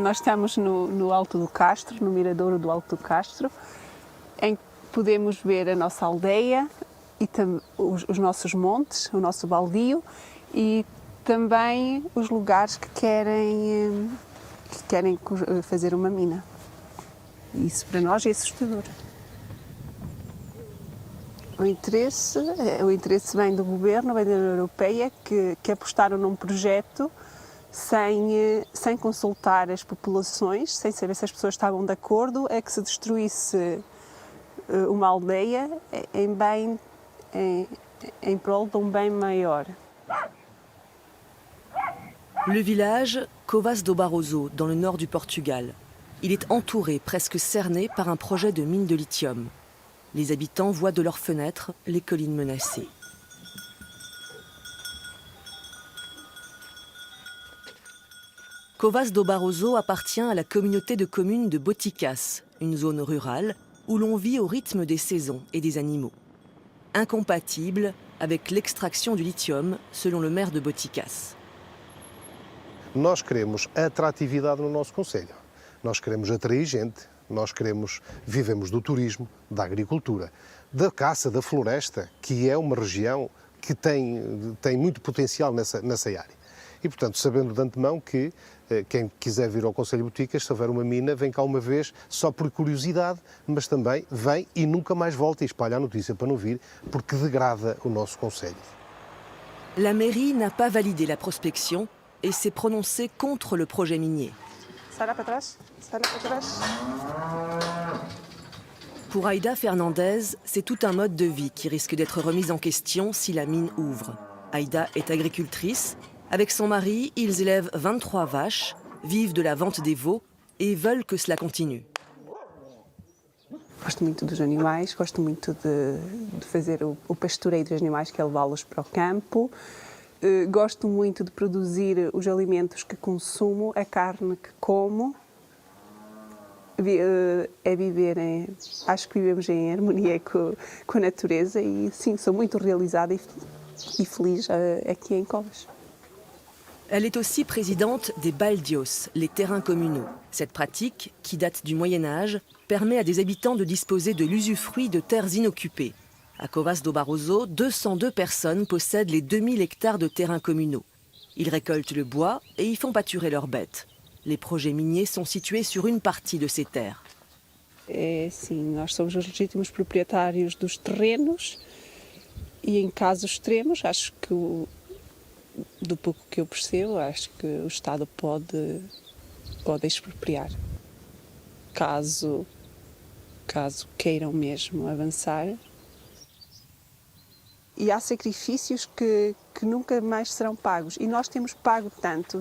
Nós estamos no Alto do Castro, no Miradouro do Alto do Castro, em que podemos ver a nossa aldeia e os nossos montes, o nosso baldio e também os lugares que querem fazer uma mina. Isso para nós é assustador. O interesse vem do governo, vem da União Europeia, que apostaram num projeto sem consultar as populações, sem saber se as pessoas estavam de acordo, é que se destruísse uma aldeia em prol de um bem maior. Le village Covas do Barroso, dans le nord du Portugal. Il est entouré, presque cerné, par un projet de mine de lithium. Les habitants voient de leurs fenêtres les collines menacées. Covas do Barroso appartient à la communauté de communes de Boticas, une zone rurale où l'on vit au rythme des saisons et des animaux. Incompatible avec l'extraction du lithium, selon le maire de Boticas. Nós queremos atratividade no nosso concelho. Nós queremos atrair gente, vivemos do turismo, da agricultura, da caça, da floresta, que é uma região que tem muito potencial nessa área. E, portanto, sabendo de antemão que quem quiser vir ao Concelho de Boticas, se houver uma mina, vem cá uma vez só por curiosidade, mas também vem e nunca mais volta e espalha a notícia para não vir, porque degrada o nosso concelho. La mairie n'a pas validé la prospection et s'est prononcée contre le projet minier. Pour Aïda Fernandez, c'est tout un mode de vie qui risque d'être remis en question si la mine ouvre. Aïda est agricultrice. Avec son mari, ils élèvent 23 vaches, vivent de la vente des veaux et veulent que cela continue. Gosto muito dos animais, gosto muito de fazer o pastoreio dos animais, que é levá-los para o campo. Gosto muito de produzir os alimentos que consumo, a carne que como. Acho que vivemos em harmonia com a natureza e sim, sou muito realizada e feliz aqui em Covas. Elle est aussi présidente des baldios, les terrains communaux. Cette pratique, qui date du Moyen-Âge, permet à des habitants de disposer de l'usufruit de terres inoccupées. À Covas do Barroso, 202 personnes possèdent les 2000 hectares de terrains communaux. Ils récoltent le bois et y font pâturer leurs bêtes. Les projets miniers sont situés sur une partie de ces terres. Sim, nós somos os legítimos proprietários dos terrenos e em casos extremos, acho que do pouco que eu percebo, acho que o Estado pode expropriar. Caso queiram mesmo avançar. E há sacrifícios que nunca mais serão pagos. E nós temos pago tanto.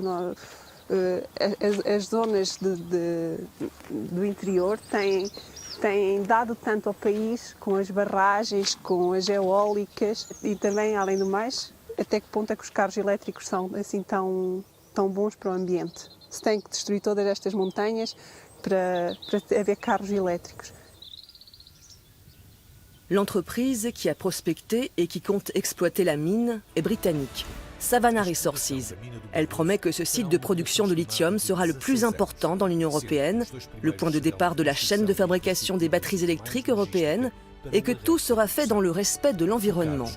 As zonas do interior têm dado tanto ao país com as barragens, com as eólicas e também, além do mais, até que ponto é que os carros elétricos são assim tão bons para o ambiente. Se tem que destruir todas estas montanhas para haver carros elétricos. L'entreprise qui a prospecté et qui compte exploiter la mine est britannique, Savannah Resources. Elle promet que ce site de production de lithium sera le plus important dans l'Union européenne, le point de départ de la chaîne de fabrication des batteries électriques européennes, et que tout sera fait dans le respect de l'environnement.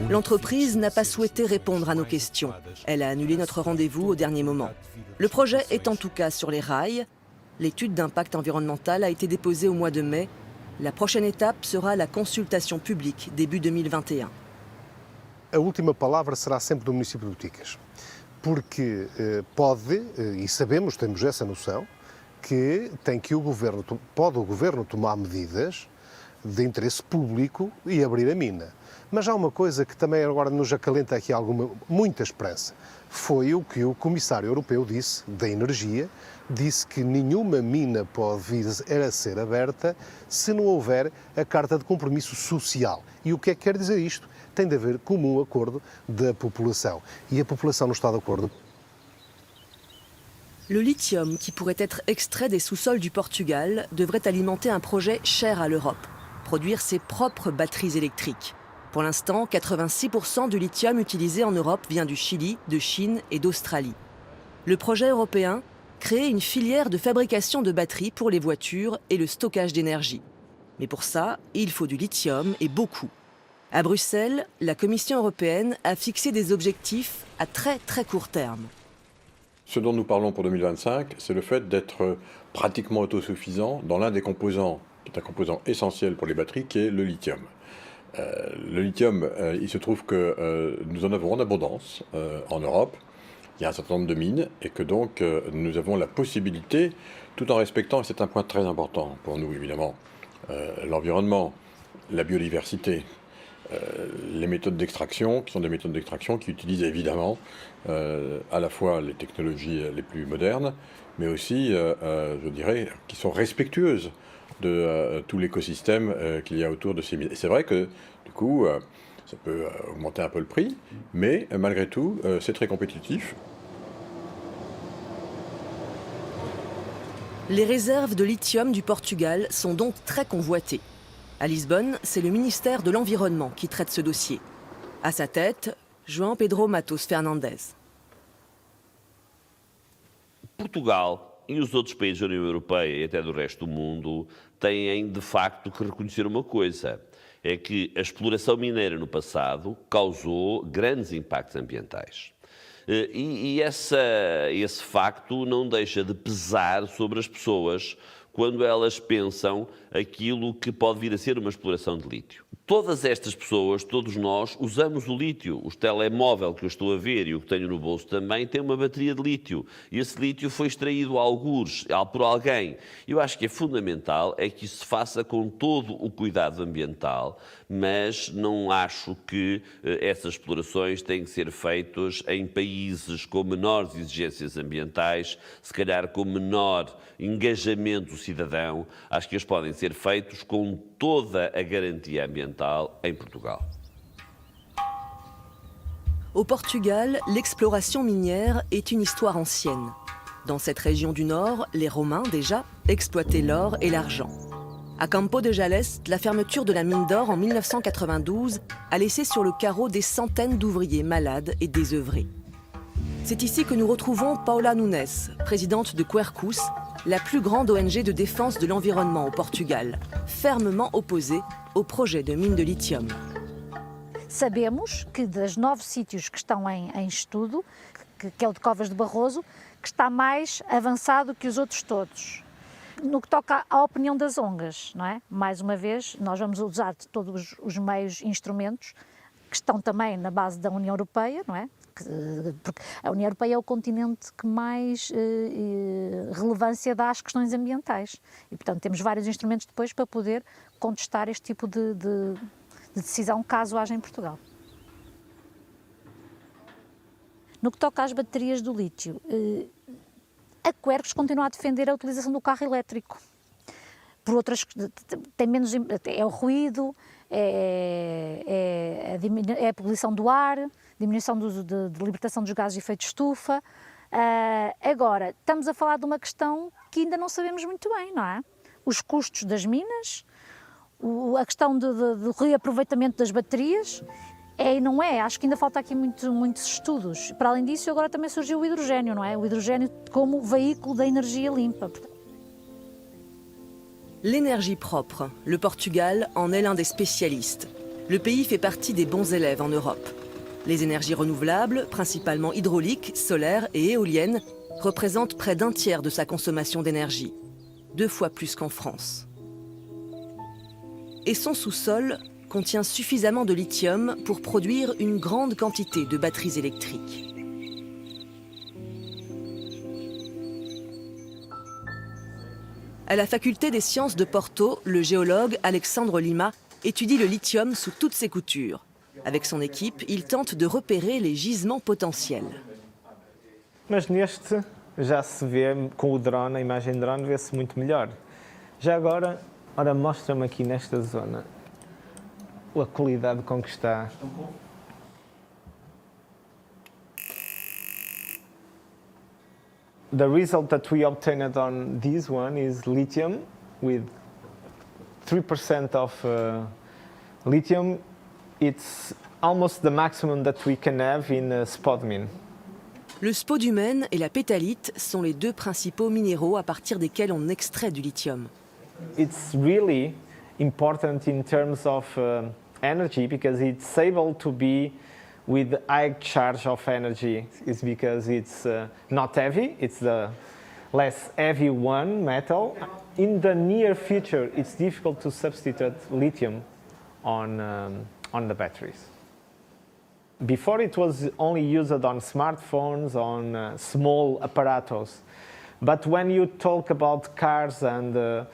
L'entreprise n'a pas souhaité répondre à nos questions. Elle a annulé notre rendez-vous au dernier moment. Le projet est en tout cas sur les rails. L'étude d'impact environnemental a été déposée au mois de mai. La prochaine étape sera la consultation publique début 2021. A última palavra será sempre do município de Boticas, porque pode, e sabemos, temos essa noção, que pode o governo tomar medidas de interesse público e abrir a mina. Mas há uma coisa que também agora nos acalenta aqui muita esperança. Foi o que o Comissário Europeu disse, da energia, disse que nenhuma mina pode vir a ser aberta se não houver a Carta de Compromisso Social. E o que é que quer dizer isto? Tem de haver comum acordo da população. E a população não está de acordo. Le lithium qui pourrait être extrait des sous-sols du Portugal devrait alimenter un projet cher à l'Europe, produire ses propres batteries électriques. Pour l'instant, 86% du lithium utilisé en Europe vient du Chili, de Chine et d'Australie. Le projet européen, créer une filière de fabrication de batteries pour les voitures et le stockage d'énergie. Mais pour ça, il faut du lithium et beaucoup. À Bruxelles, la Commission européenne a fixé des objectifs à très très court terme. Ce dont nous parlons pour 2025, c'est le fait d'être pratiquement autosuffisant dans l'un des composants, qui est un composant essentiel pour les batteries, qui est le lithium. Le lithium, il se trouve que nous en avons en abondance en Europe. Il y a un certain nombre de mines et que donc nous avons la possibilité, tout en respectant, et c'est un point très important pour nous évidemment, l'environnement, la biodiversité, les méthodes d'extraction, qui sont des méthodes d'extraction qui utilisent évidemment à la fois les technologies les plus modernes, mais aussi, je dirais, qui sont respectueuses de tout l'écosystème qu'il y a autour de ces mines. Et c'est vrai que, du coup, ça peut augmenter un peu le prix, mais malgré tout, c'est très compétitif. Les réserves de lithium du Portugal sont donc très convoitées. À Lisbonne, c'est le ministère de l'Environnement qui traite ce dossier. À sa tête, João Pedro Matos Fernandes. Portugal e os outros países da União Europeia e até do resto do mundo têm de facto que reconhecer uma coisa, é que a exploração mineira no passado causou grandes impactos ambientais. E esse facto não deixa de pesar sobre as pessoas quando elas pensam aquilo que pode vir a ser uma exploração de lítio. Todas estas pessoas, todos nós, usamos o lítio. O telemóvel que eu estou a ver e o que tenho no bolso também tem uma bateria de lítio. E esse lítio foi extraído a algures, por alguém. Eu acho que é fundamental é que isso se faça com todo o cuidado ambiental, mas não acho que essas explorações têm que ser feitas em países com menores exigências ambientais, se calhar com menor engajamento do cidadão. Acho que eles podem ser feitos com toda a garantia ambiental em Portugal. Au Portugal, l'exploration minière est une histoire ancienne. Dans cette région du Nord, les Romains, déjà, exploitaient l'or et l'argent. À Campo de Jaleste, la fermeture de la mine d'or en 1992 a laissé sur le carreau des centaines d'ouvriers malades et désœuvrés. C'est ici que nous retrouvons Paula Nunes, présidente de Quercus, la plus grande ONG de défense de l'environnement au Portugal, fermement opposée au projet de mine de lithium. Sabemos que dos 9 sítios que estão em estudo, que é o de Covas de Barroso, que está mais avançado que os outros todos. No que toca à opinião das ONGs, não é? Mais uma vez, nós vamos usar todos os meios e instrumentos que estão também na base da União Europeia, não é? Porque a União Europeia é o continente que mais relevância dá às questões ambientais. E, portanto, temos vários instrumentos depois para poder contestar este tipo de decisão caso haja em Portugal. No que toca às baterias do lítio, a Quercus continua a defender a utilização do carro elétrico. Por outras, tem menos, é o ruído, é a poluição do ar, diminuição de libertação dos gases de efeito de estufa. Agora, estamos a falar de uma questão que ainda não sabemos muito bem, não é? Os custos das minas, a questão do reaproveitamento das baterias, e não é? Acho que ainda falta aqui muitos estudos. Para além disso, agora também surgiu o hidrogênio, não é? O hidrogênio como veículo da energia limpa. L'énergie propre, le Portugal en est l'un des spécialistes. Le pays fait partie des bons élèves en Europe. Les énergies renouvelables, principalement hydrauliques, solaires et éoliennes, représentent près d'un tiers de sa consommation d'énergie, 2 fois plus qu'en France. Et son sous-sol contient suffisamment de lithium pour produire une grande quantité de batteries électriques. À la faculté des sciences de Porto, le géologue Alexandre Lima étudie le lithium sous toutes ses coutures. Avec son équipe, il tente de repérer les gisements potentiels. Mas neste já se vê, com o drone, a imagem de drone, vê-se muito melhor. Já agora, ora, mostra-me aqui nesta zona a qualidade com que está. The result that we obtained on this one is lithium with 3% of lithium It's almost the maximum that we can have in spodumene. Le spodumène et la pétalite sont les deux principaux minéraux à partir desquels on extrait du lithium. It's really important in terms of energy because it's able to be with high charge of energy. It's because it's not heavy, it's the less heavy one metal. In the near future, it's difficult to substitute lithium on the batteries. Before it was only used on smartphones, on small apparatus. But when you talk about cars and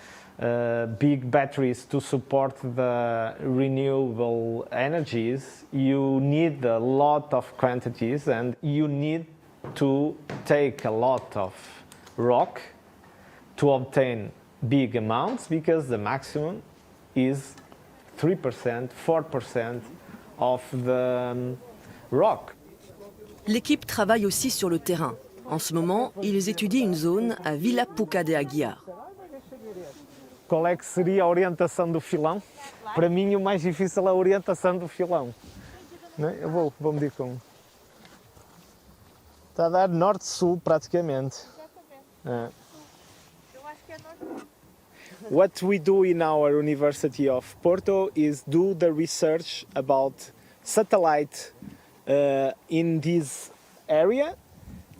big batteries to support the renewable energies, you need a lot of quantities and you need to take a lot of rock to obtain big amounts because the maximum is 3%, 4% of the rock. L'équipe travaille aussi sur le terrain. En ce moment, ils étudient une zone à Vila Pouca de Aguiar. Qual é que seria a orientação do filão? Para mim, o mais difícil é a orientação do filão. Não é? Eu vou medir com. Está a dar norte-sul praticamente. É. What we do in our University of Porto is do the research about satellite in this area.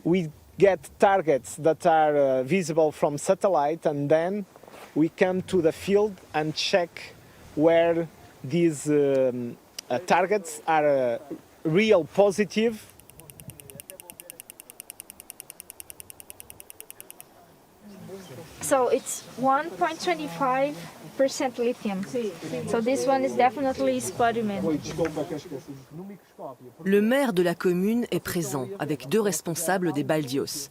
We get targets that are visible from satellite and then we come to the field and check where these targets are real positive. So it's 1.25% lithium. So this one is definitely spodumene. Le maire de la commune est présent avec deux responsables des Baldios.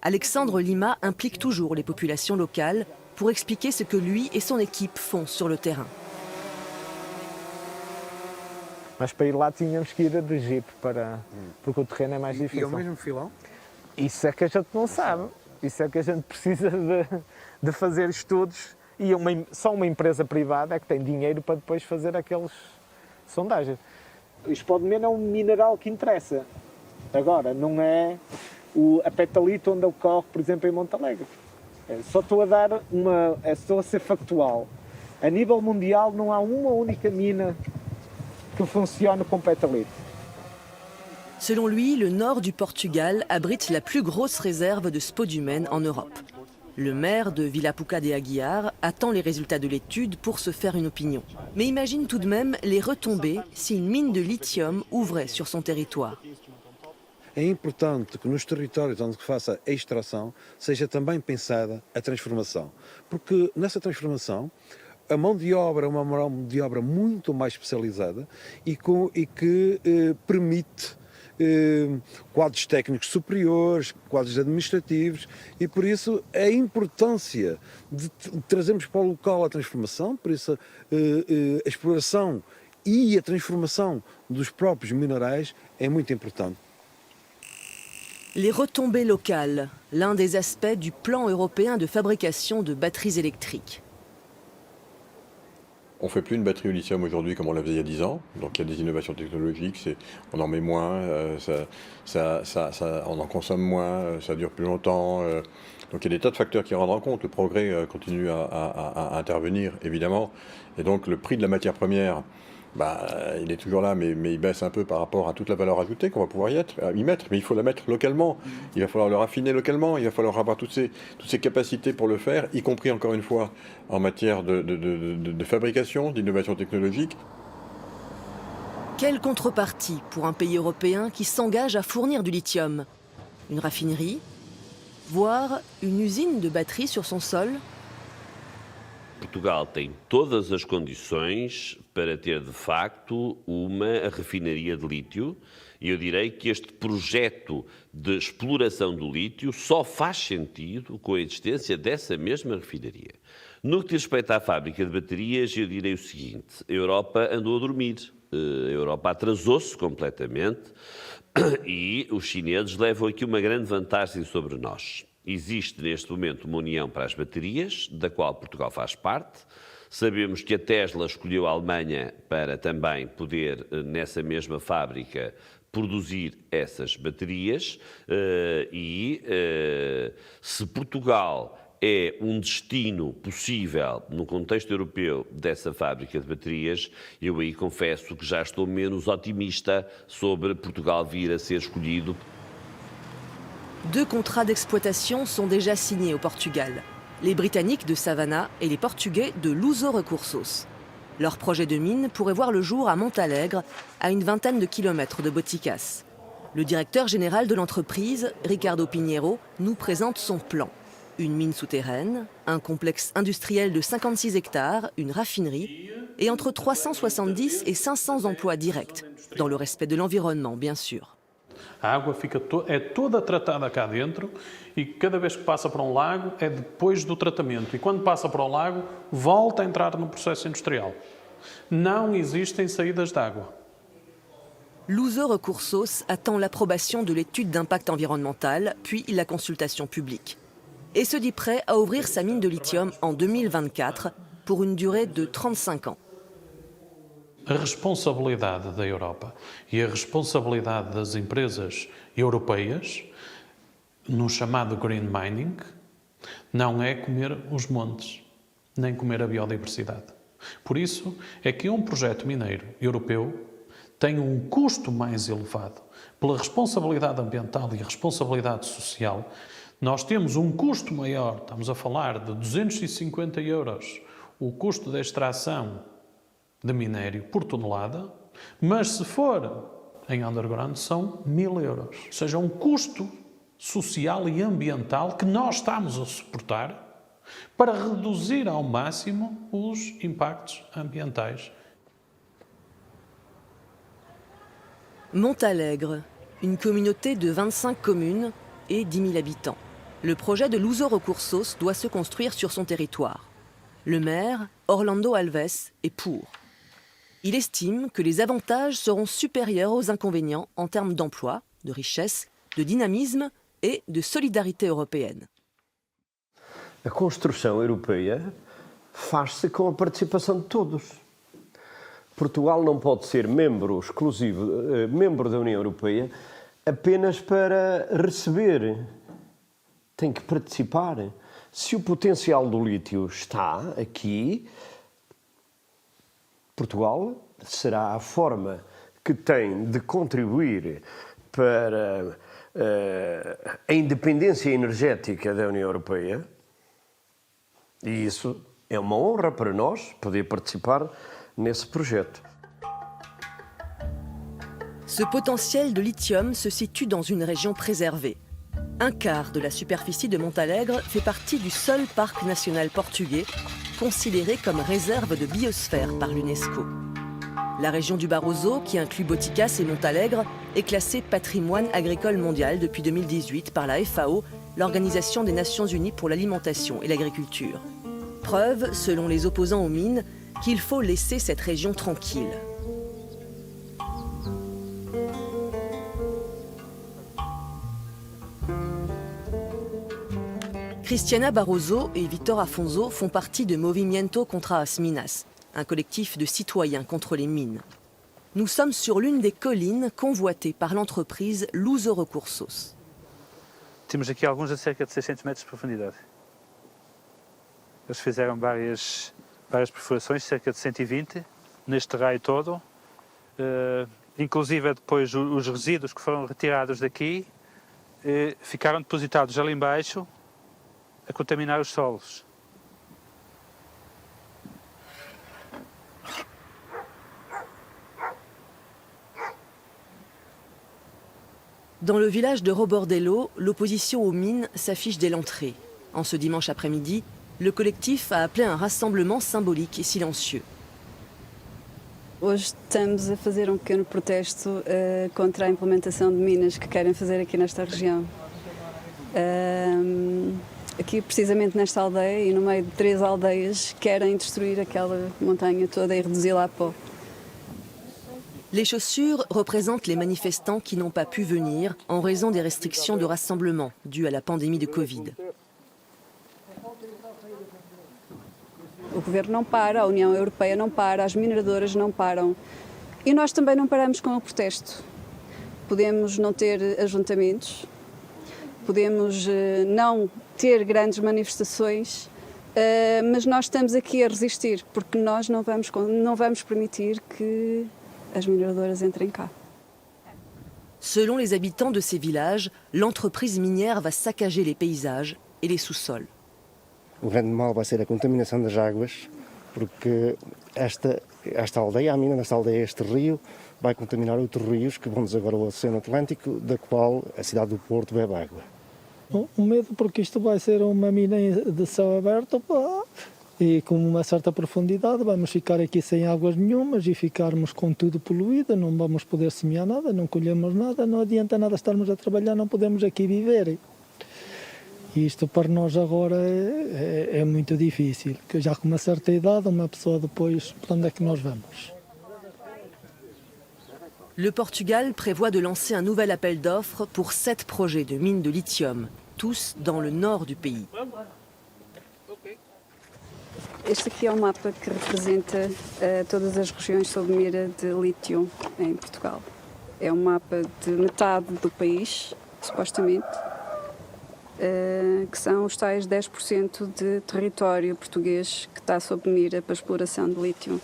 Alexandre Lima implique toujours les populations locales pour expliquer ce que lui et son équipe font sur le terrain. Mas para ir lá tínhamos que ir de jeep porque o terreno é mais difícil. E ao mesmo filão? Isso é que a gente não sabe. Isso é que a gente precisa de fazer estudos e só uma empresa privada é que tem dinheiro para depois fazer aquelas sondagens. O spodumene é um mineral que interessa. Agora, não é a petalite onde ocorre, por exemplo, em Montalegre. Só estou a dar estou a ser factual. A nível mundial não há uma única mina que funcione com petalite. Selon lui, le nord du Portugal abrite la plus grosse réserve de spodumène en Europe. Le maire de Vila Pouca de Aguiar attend les résultats de l'étude pour se faire une opinion. Mais imagine tout de même les retombées si une mine de lithium ouvrait sur son territoire. É importante que nos territórios onde se faça a extração seja também pensada a transformação. Porque nessa transformação a mão de obra é uma mão de obra muito mais especializada e que permite quadros técnicos superiores, quadros administrativos e por isso a importância de trazermos para o local a transformação, por isso a exploração e a transformação dos próprios minerais é muito importante. Les retombées locales, l'un des aspects du plan européen de fabrication de batteries électriques. On ne fait plus une batterie au lithium aujourd'hui comme on la faisait il y a 10 ans. Donc il y a des innovations technologiques, on en met moins, on en consomme moins, ça dure plus longtemps. Donc il y a des tas de facteurs qui rentrent en compte. Le progrès continue à intervenir, évidemment. Et donc le prix de la matière première, il est toujours là, mais il baisse un peu par rapport à toute la valeur ajoutée qu'on va pouvoir y mettre. Mais il faut la mettre localement, il va falloir le raffiner localement, il va falloir avoir toutes ces capacités pour le faire, y compris encore une fois en matière de fabrication, d'innovation technologique. Quelle contrepartie pour un pays européen qui s'engage à fournir du lithium? Une raffinerie? Voire une usine de batterie sur son sol? Portugal tem todas as condições para ter, de facto, uma refinaria de lítio e eu direi que este projeto de exploração do lítio só faz sentido com a existência dessa mesma refinaria. No que diz respeito à fábrica de baterias, eu direi o seguinte: a Europa andou a dormir, a Europa atrasou-se completamente e os chineses levam aqui uma grande vantagem sobre nós. Existe neste momento uma união para as baterias, da qual Portugal faz parte. Sabemos que a Tesla escolheu a Alemanha para também poder, nessa mesma fábrica, produzir essas baterias se Portugal é um destino possível no contexto europeu dessa fábrica de baterias, eu aí confesso que já estou menos otimista sobre Portugal vir a ser escolhido. 2 contrats d'exploitation sont déjà signés au Portugal. Les Britanniques de Savannah et les Portugais de Luso Recursos. Leur projet de mine pourrait voir le jour à Montalegre, à une vingtaine de kilomètres de Boticas. Le directeur général de l'entreprise, Ricardo Pinheiro, nous présente son plan. Une mine souterraine, un complexe industriel de 56 hectares, une raffinerie et entre 370 et 500 emplois directs, dans le respect de l'environnement, bien sûr. A água é toda tratada cá dentro e cada vez que passa para um lago é depois do tratamento. E quando passa para o lago, volta a entrar no processo industrial. Não existem saídas de água. Luso Recursos attend l'approbation de l'étude d'impact environnemental, puis la consultation publique. Et se dit prêt à ouvrir sa mine de lithium en 2024 pour une durée de 35 ans. A responsabilidade da Europa e a responsabilidade das empresas europeias no chamado green mining não é comer os montes, nem comer a biodiversidade. Por isso é que um projeto mineiro europeu tem um custo mais elevado. Pela responsabilidade ambiental e a responsabilidade social, nós temos um custo maior, estamos a falar de 250 euros, o custo da extração de minério por tonelada, mas se for em underground são 1000 euros. Ou seja, um custo social e ambiental que nós estamos a suportar para reduzir ao máximo os impactos ambientais. Montalegre, une communauté de 25 communes et 10 000 habitants. Le projet de Luso Recursos doit se construire sur son territoire. Le maire, Orlando Alves, est pour. Il estime que les avantages seront supérieurs aux inconvénients en termes d'emploi, de richesse, de dynamisme et de solidarité européenne. A construção europeia faz-se com a participação de todos. Portugal não pode ser membro exclusivo, membro da União Europeia, apenas para receber. Tem que participar. Se o potencial do lítio está aqui, Portugal será a forma que tem de contribuir para a independência energética da União Europeia. E isso é uma honra para nós poder participar nesse projeto. Ce potentiel de lithium se situe dans une région préservée. Un quart de la superficie de Montalegre fait partie du seul parc national portugais considéré comme réserve de biosphère par l'UNESCO. La région du Barroso, qui inclut Boticas et Montalegre, est classée patrimoine agricole mondial depuis 2018 par la FAO, l'Organisation des Nations Unies pour l'alimentation et l'agriculture. Preuve, selon les opposants aux mines, qu'il faut laisser cette région tranquille. Cristiana Barroso et Victor Afonso font partie de Movimento contra as Minas, un collectif de citoyens contre les mines. Nous sommes sur l'une des collines convoitées par l'entreprise Luso Recursos. Temos aqui alguns a cerca de 600 metros de profundidade. Eles fizeram várias perfurações, cerca de 120, neste raio todo. Inclusive depois os resíduos que foram retirados daqui ficaram depositados ali embaixo a contaminar os solos. Dans le village de Robordello, l'opposition aux mines s'affiche dès l'entrée. En ce dimanche après-midi, le collectif a appelé un rassemblement symbolique et silencieux. Hoje estamos a fazer pequeno protesto contra a implementação de minas que querem fazer aqui nesta região. Aqui, precisamente nesta aldeia e no meio de 3 aldeias, querem destruir aquela montanha toda e reduzi-la a pó. Les chaussures représentent les manifestants qui n'ont pas pu venir en raison des restrictions de rassemblement dues à la pandémie de Covid. O governo não para, a União Europeia não para, as mineradoras não param. E nós também não paramos com o protesto. Podemos não ter ajuntamentos, podemos não ter grandes manifestações, mas nós estamos aqui a resistir, porque nós não vamos permitir que as mineradoras entrem cá. Selon les habitants de ces villages, l'entreprise minière va saccager les paysages et les sous-sols. O grande mal vai ser a contaminação das águas, porque esta aldeia, a mina nesta aldeia, este rio, vai contaminar outros rios que vão agora ao Oceano Atlântico, da qual a cidade do Porto bebe água. O medo porque isto vai ser uma mina de céu aberto, pá, e com uma certa profundidade vamos ficar aqui sem águas nenhumas e ficarmos com tudo poluído, não vamos poder semear nada, não colhemos nada, não adianta nada estarmos a trabalhar, não podemos aqui viver. E isto para nós agora é muito difícil, porque já com uma certa idade, uma pessoa depois, para onde é que nós vamos? Le Portugal prévoit de lancer un nouvel appel d'offres pour 7 projets de mines de lithium, tous dans le nord du pays. Este aqui é um mapa que representa todas as regiões sob mira de lítio em Portugal. É um mapa de metade do país, supostamente, que são os tais 10% de território português que está sob mira para a exploração de lítio.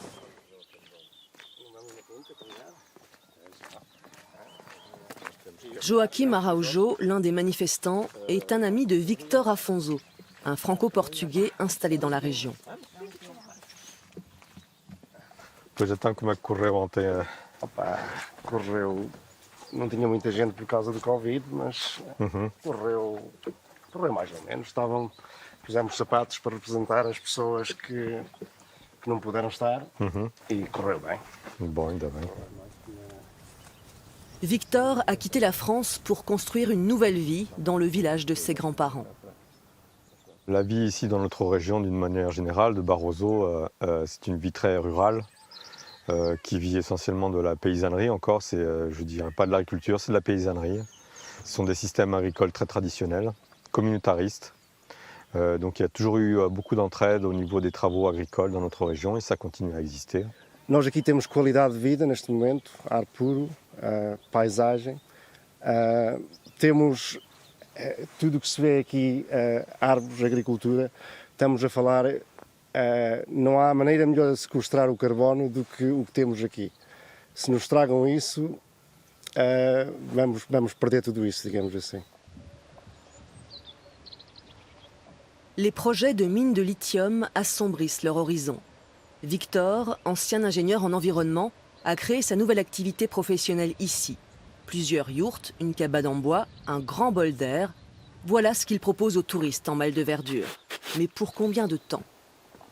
Joaquim Araujo, l'un des manifestants, est un ami de Victor Afonso, un franco-portugais installé dans la région. Pois então, como é que correu ontem? Correu, não tinha muita gente por causa do Covid, mas correu mais ou menos. Fizemos sapatos para representar as pessoas que não puderam estar e correu bem. Bom, ainda bem. Victor a quitté la France pour construire une nouvelle vie dans le village de ses grands-parents. La vie ici dans notre région, d'une manière générale, de Barroso, c'est une vie très rurale, qui vit essentiellement de la paysannerie encore. C'est, je dirais pas de l'agriculture, c'est de la paysannerie. Ce sont des systèmes agricoles très traditionnels, communautaristes. Donc il y a toujours eu beaucoup d'entraide au niveau des travaux agricoles dans notre région et ça continue à exister. Nós aqui temos qualidade de vida neste momento, ar puro, paisagem. Temos tudo o que se vê aqui, árvores, agricultura. Estamos a falar, não há maneira melhor de sequestrar o carbono do que o que temos aqui. Se nos tragam isso, vamos perder tudo isso, digamos assim. Les projets de mines de lithium assombrissent leur horizon. Victor, ancien ingénieur en environnement, a créé sa nouvelle activité professionnelle ici. Plusieurs yourtes, une cabane en bois, un grand bol d'air. Voilà ce qu'il propose aux touristes en mal de verdure. Mais pour combien de temps?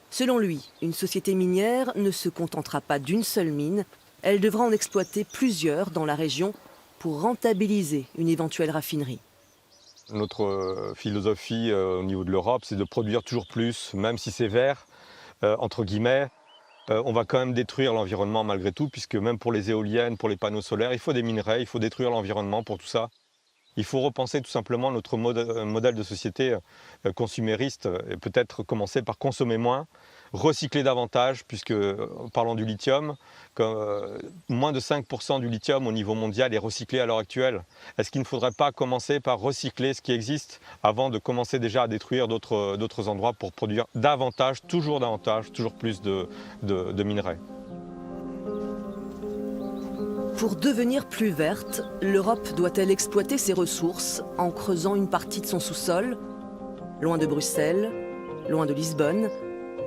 Selon lui, une société minière ne se contentera pas d'une seule mine. Elle devra en exploiter plusieurs dans la région pour rentabiliser une éventuelle raffinerie. Notre philosophie au niveau de l'Europe, c'est de produire toujours plus, même si c'est vert, entre guillemets. On va quand même détruire l'environnement malgré tout, puisque même pour les éoliennes, pour les panneaux solaires, il faut des minerais, il faut détruire l'environnement pour tout ça. Il faut repenser tout simplement notre modèle de société consumériste et peut-être commencer par consommer moins, recycler davantage, puisque parlant du lithium, moins de 5% du lithium au niveau mondial est recyclé à l'heure actuelle. Est-ce qu'il ne faudrait pas commencer par recycler ce qui existe avant de commencer déjà à détruire d'autres endroits pour produire davantage, toujours plus de minerais? Pour devenir plus verte, l'Europe doit-elle exploiter ses ressources en creusant une partie de son sous-sol? Loin de Bruxelles, loin de Lisbonne,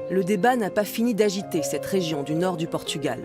le débat n'a pas fini d'agiter cette région du nord du Portugal.